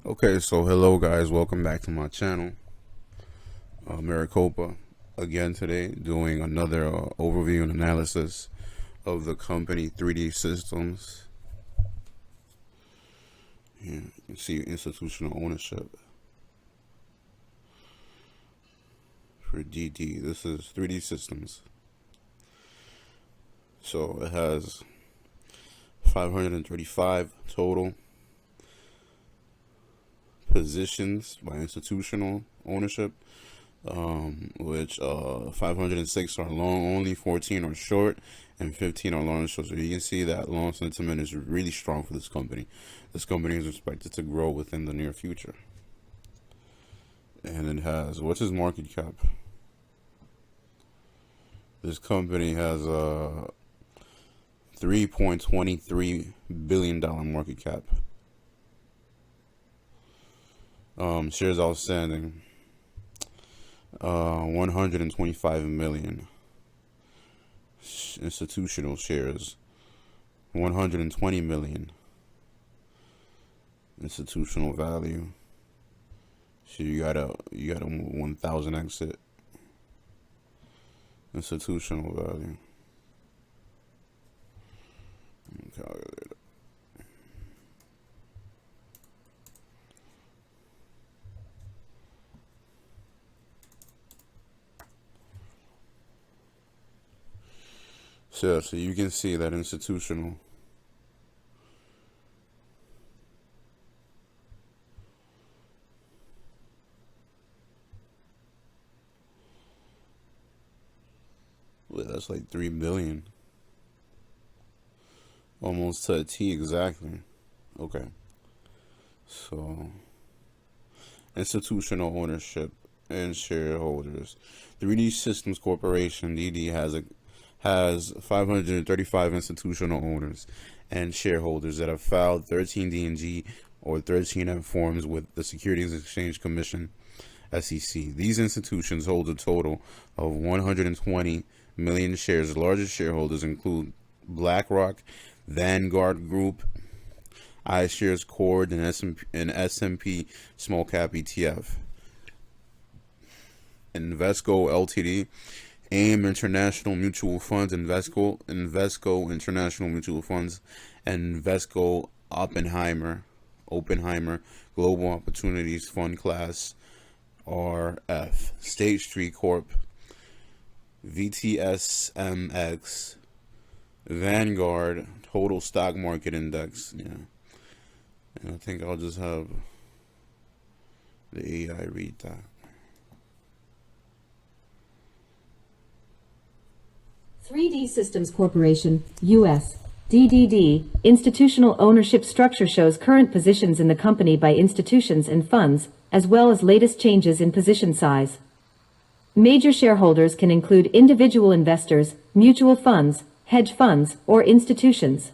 Okay, so hello guys, welcome back to my channel, Maricopa. Again today, doing another overview and analysis of the company 3D Systems. Here you can see institutional ownership for DD. This is 3D Systems. So it has 535 total positions by institutional ownership, which 506 are long only, 14 are short, and 15 are long short. So you can see that long sentiment is really strong for this company. This company is expected to grow within the near future. And it has, what's its market cap? This company has a $3.23 billion market cap. Shares outstanding, 125 million. Institutional shares, 120 million. Institutional value. So you got a 1,000 exit. Institutional value. Calculate it. So you can see that institutional that's like 3 billion, almost to a T exactly. Okay, so institutional ownership and shareholders. 3D Systems Corporation (DD) has 535 institutional owners and shareholders that have filed 13 D&G or 13F forms with the Securities Exchange Commission (SEC). These institutions hold a total of 120 million shares. The largest shareholders include BlackRock, Vanguard Group, iShares Cord, and S&P Small Cap ETF. Invesco Ltd, AIM International Mutual Funds, Invesco International Mutual Funds, and Invesco Oppenheimer Global Opportunities Fund Class RF, State Street Corp, VTSMX, Vanguard Total Stock Market Index. Yeah, and I think I'll just have the AI read that. 3D Systems Corporation, U.S., DDD, institutional ownership structure shows current positions in the company by institutions and funds, as well as latest changes in position size. Major shareholders can include individual investors, mutual funds, hedge funds, or institutions.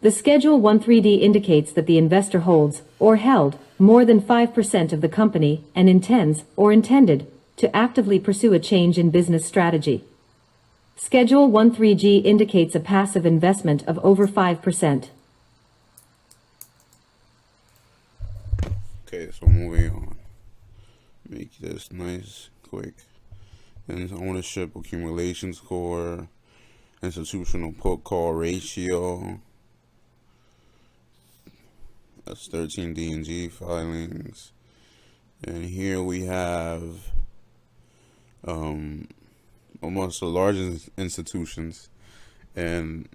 The Schedule 1 3D indicates that the investor holds, or held, more than 5% of the company and intends, or intended, to actively pursue a change in business strategy. Schedule 13G indicates a passive investment of over 5%. Okay, so moving on. Make this nice, quick. And ownership accumulation score, institutional put call ratio. That's 13 D&G filings. And here we have almost the largest institutions, and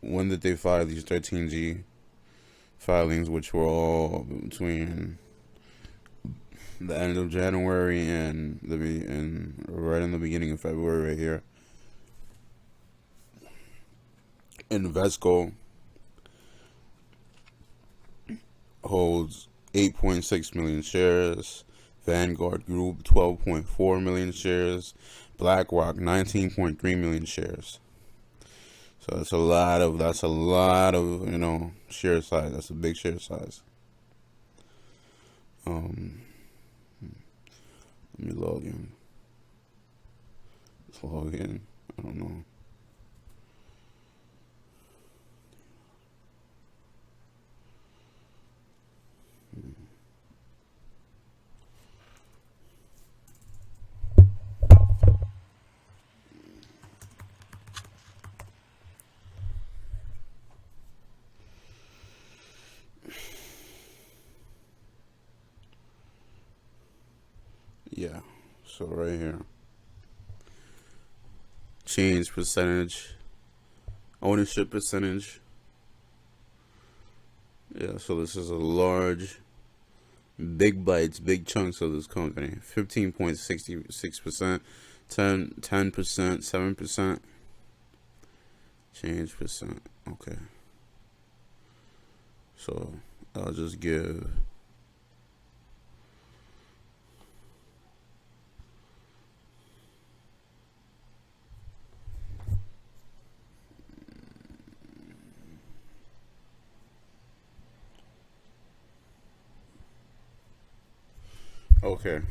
when did they file these 13G filings, which were all between the end of January and right in the beginning of February right here. Invesco holds 8.6 million shares, Vanguard Group 12.4 million shares, BlackRock 19.3 million shares. So that's a lot of share size. That's a big share size. Let me log in. Let's log in. I don't know. So right here, change percentage, ownership percentage. Yeah, so this is a large, big bites, big chunks of this company. 15.66%, 10%, 7%, change percent. Okay. So I'll just give okay.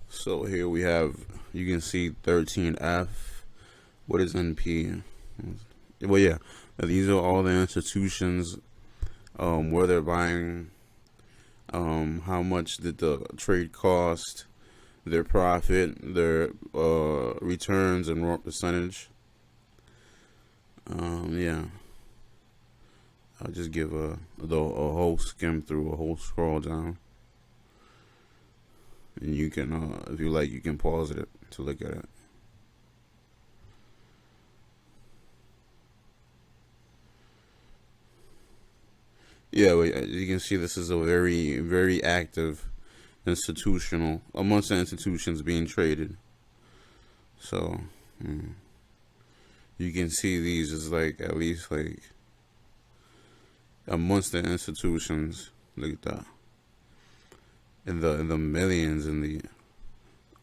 So here we have, you can see 13F. What is NP? Well, yeah, these are all the institutions, where they're buying, how much did the trade cost, their profit, their returns, and raw percentage. Yeah, I'll just give a whole skim through, a whole scroll down, and you can, if you like, you can pause it to look at it. Yeah, well, you can see this is a very, very active institutional, amongst the institutions being traded. So you can see these as like at least like amongst the institutions. Look at that, in the millions in the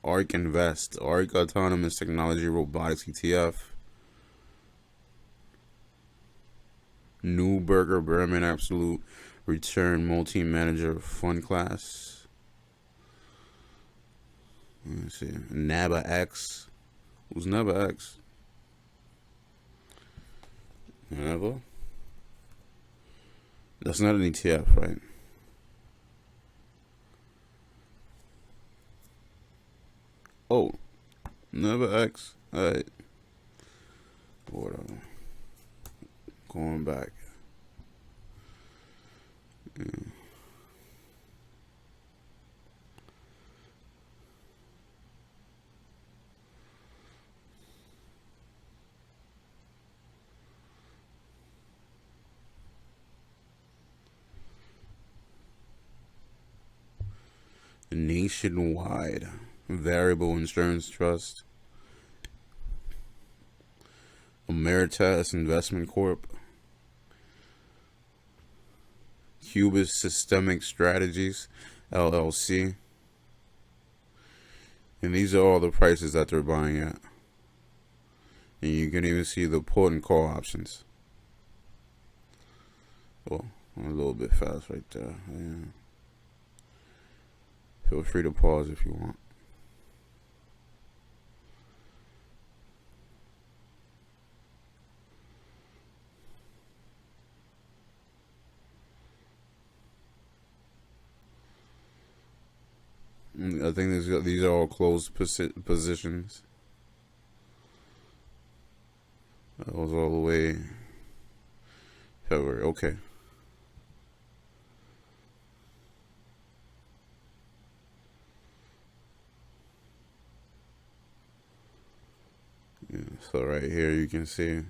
ARK Invest, ARK Autonomous Technology Robotics ETF, Neuberger Berman Absolute Return Multi Manager Fund Class. Let's see, NABA X. Who's NABA X? NABA? That's not an ETF, right? Oh, NABA X. Alright. Whatever. Going back. Yeah. Nationwide Variable Insurance Trust, Emeritus Investment Corp, Cubis Systemic Strategies LLC, and these are all the prices that they're buying at. And you can even see the put and call options. Oh, a little bit fast right there. Yeah. Feel free to pause if you want. I think these are all closed positions. That was all the way February. Okay. Yeah, so right here you can see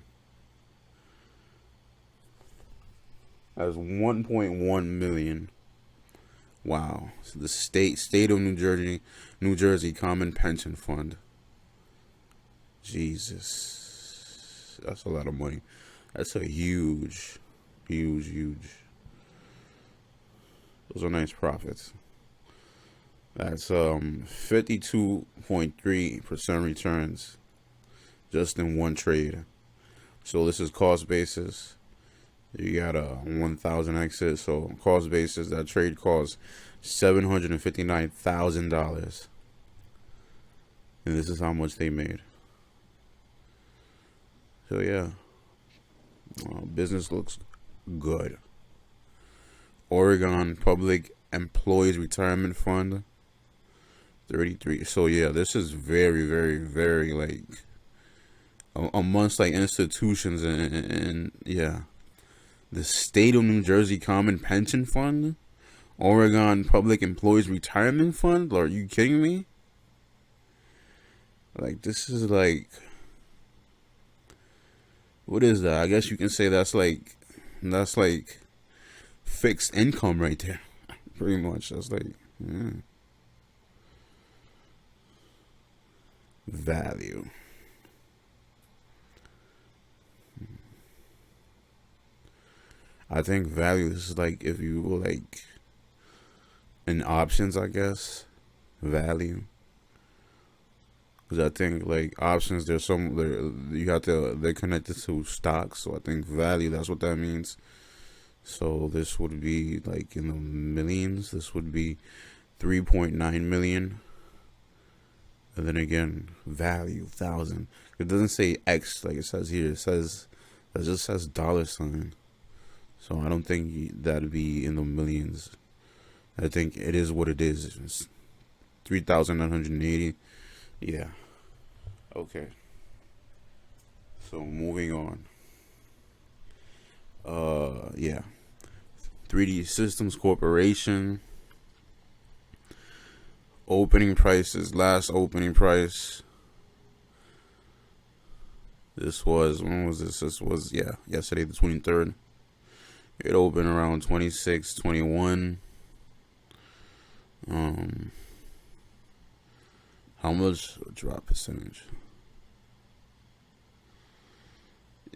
as 1.1 million. Wow. So the state of New Jersey Common Pension Fund. Jesus. That's a lot of money. That's a huge. Those are nice profits. That's 52.3% returns just in one trade. So this is cost basis. You got a 1,000 exit, so cost basis, that trade costs $759,000, and this is how much they made. So yeah, business looks good. Oregon Public Employees Retirement Fund, 33. So yeah, this is very, very, very like amongst like institutions and yeah. The State of New Jersey Common Pension Fund, Oregon Public Employees Retirement Fund. Are you kidding me? Like this is like, what is that? I guess you can say that's like fixed income right there. Pretty much. That's like, yeah. Value. I think value is like, if you were like in options, I guess value. Because I think like options, there's some there, you have to, they're connected to stocks. So I think value, that's what that means. So this would be like in the millions. This would be 3.9 million. And then again, value, thousand. It doesn't say X like it says here. It just says $sign. So I don't think that'd be in the millions. I think it is what it is. It's 3,980. Yeah. Okay. So moving on. Yeah. 3D Systems Corporation. Opening prices. Last opening price. This was, when was this? This was, yeah, yesterday the 23rd. It opened around 26, 21. How much drop percentage?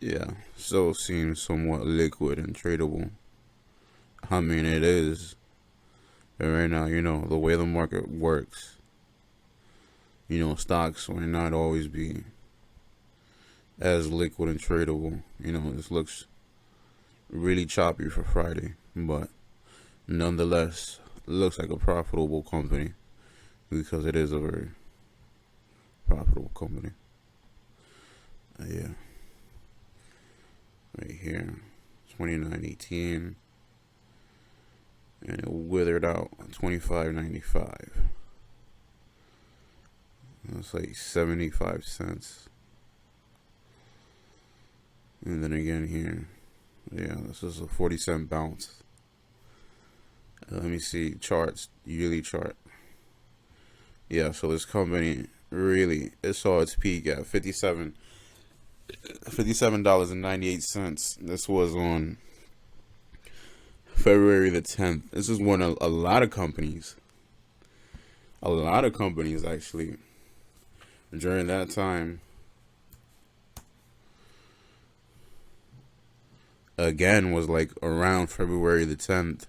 Yeah, still seems somewhat liquid and tradable. I mean, it is. And right now, the way the market works, stocks might not always be as liquid and tradable. This looks really choppy for Friday, but nonetheless, it looks like a profitable company because it is a very profitable company. Yeah. Right here, 29.18, and it withered out 25.95. That's like 75 cents. And then again here, yeah, this is a 40-cent bounce. Let me see charts, yearly chart. Yeah, so this company really, it saw its peak at $57.98. This was on February the 10th. This is when a lot of companies actually, during that time, again, was like around February the 10th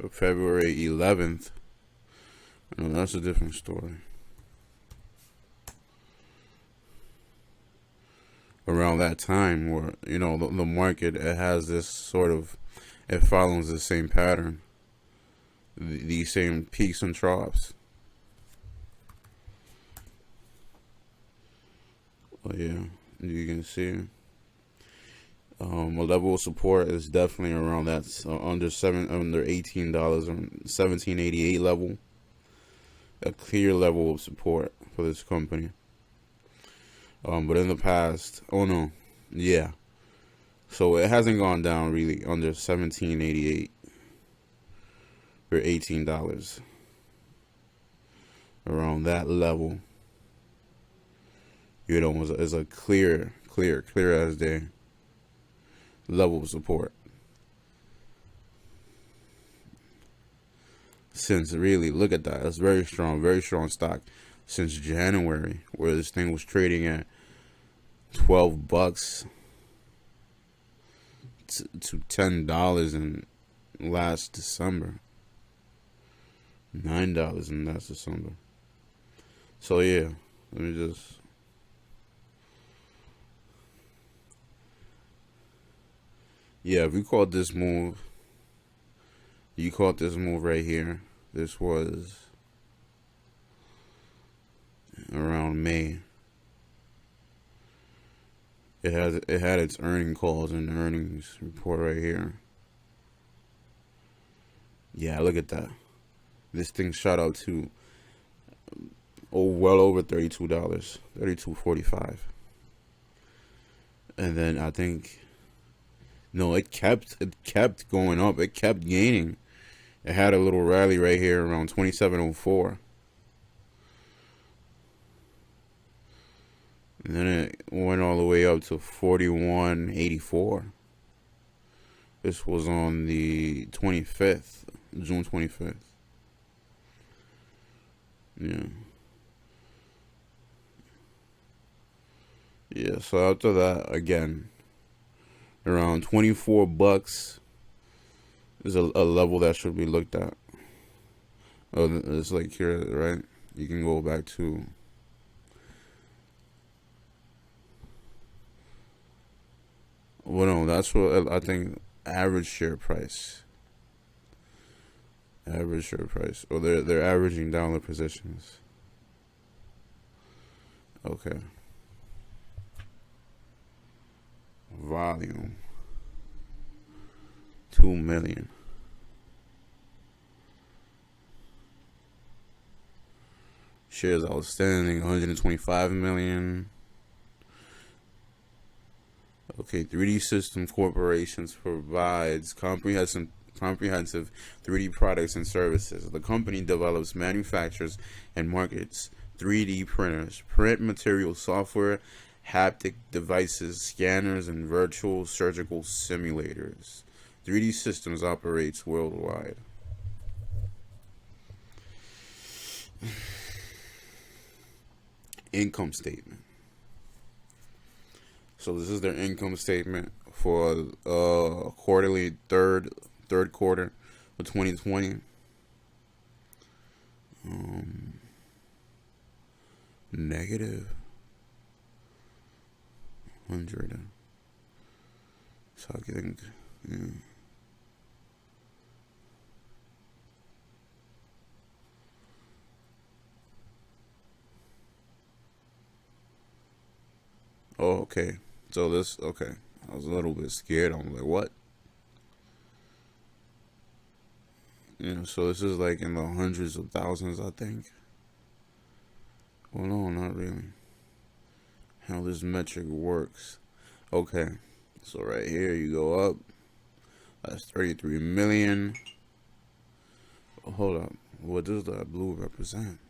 or February 11th. That's a different story. Around that time, where the market, it has this sort of, it follows the same pattern, the same peaks and troughs. Oh yeah, you can see a level of support is definitely around that, under $18 on 17.88 level. A clear level of support for this company. But in the past, oh no, yeah. So it hasn't gone down really under 17.88 or $18. Around that level, is a clear as day level of support. Since really, look at that, that's very strong stock since January, where this thing was trading at $12 to $10 in last December, $9 in last December. So yeah, let me just, yeah, if you caught this move, right here. This was around May. It had its earning calls and earnings report right here. Yeah, look at that. This thing shot up to well over $32, $32.45. And then I think, no, it kept going up. It kept gaining. It had a little rally right here around 27.04. And then it went all the way up to 41.84. This was on the 25th, June 25th. Yeah. Yeah, so after that, again, around 24 bucks is a level that should be looked at. Oh, it's like here, right? You can go back to well, no, that's what I think. Average share price. Average share price. Oh, they're averaging down the positions. Okay. Volume. 2 million. Shares outstanding 125 million. Okay, 3D Systems Corporations provides comprehensive 3D products and services. The company develops, manufactures, and markets 3D printers, print material software, haptic devices, scanners, and virtual surgical simulators. 3D Systems operates worldwide. Income statement. So this is their income statement for quarterly third quarter of 2020. Negative 100. So I think. Yeah. Oh, okay. So this, okay. I was a little bit scared. I'm like, what? So this is like in the hundreds of thousands, I think. Well, no, not really. How this metric works. Okay. So right here, you go up. That's 33 million. Oh, hold up. What does that blue represent?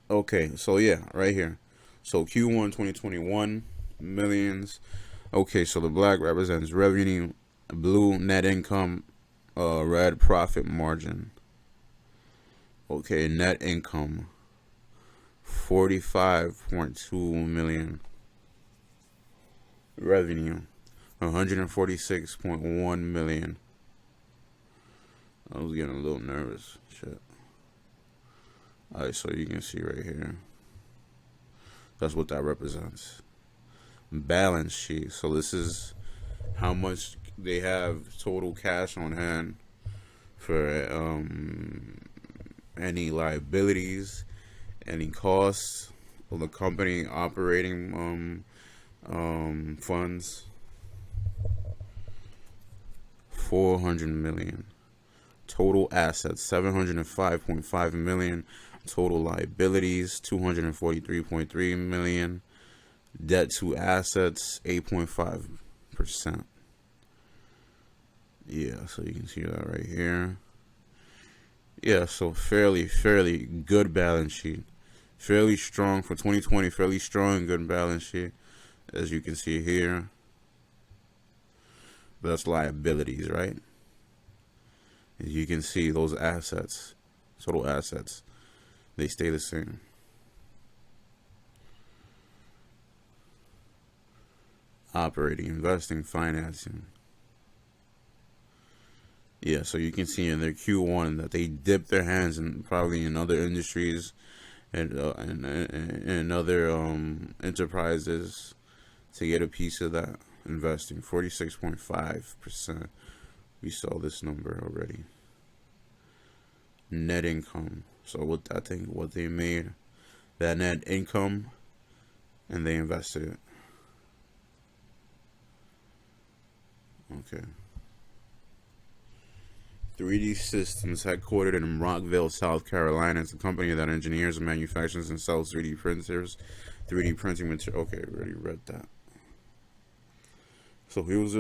Okay, so yeah, right here. So Q1 2021 millions. Okay, so the black represents revenue, blue net income, red profit margin. Okay, net income 45.2 million. Revenue 146.1 million. I was getting a little nervous. Shit. Alright, so you can see right here. That's what that represents. Balance sheet. So this is how much they have total cash on hand for any liabilities, any costs of the company operating funds. 400 million. Total assets 705.5 million. Total liabilities 243.3 million. Debt to assets 8.5%. Yeah, so you can see that right here. Yeah, so fairly good balance sheet. Fairly strong for 2020. Fairly strong, good balance sheet, as you can see here. That's liabilities, right? As you can see, those assets, total assets, they stay the same. Operating, investing, financing. Yeah, so you can see in their Q1 that they dipped their hands in probably in other industries and other enterprises to get a piece of that investing. 46.5%. We saw this number already. Net income. So what they made, that net income, and they invested it. Okay. 3D Systems, headquartered in Rockville, South Carolina. It's a company that engineers, manufactures, and sells 3D printers, 3D printing material. Okay, I already read that. So here was